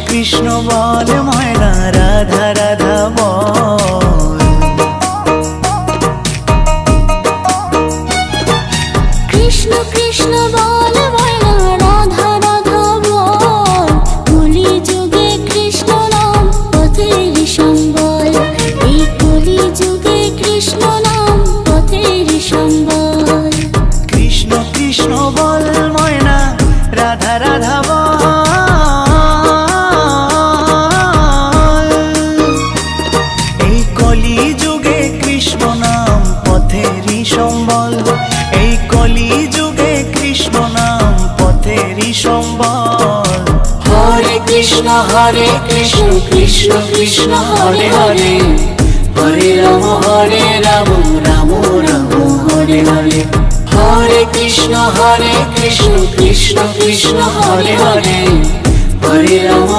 কৃষ্ণ বল ময়না রাধা রাধা বল। কৃষ্ণ কৃষ্ণ বল ময়না রাধা রাধা বল। কলি যুগে কৃষ্ণ নাম পথের সম্বল। এই কলি যুগে কৃষ্ণ নাম পথের সম্বল। কৃষ্ণ কৃষ্ণ বল ময়না রাধা রাধা বল। এই কলি যুগে কৃষ্ণ নাম পথেরই সম্বল। এই কলি যুগে কৃষ্ণ নাম পথেরই সম্বল। হরে কৃষ্ণ কৃষ্ণ কৃষ্ণ হরে হরে। হরে রাম রাম রাম হরে হরে। হরে কৃষ্ণ কৃষ্ণ কৃষ্ণ হরে হরে। হরে রাম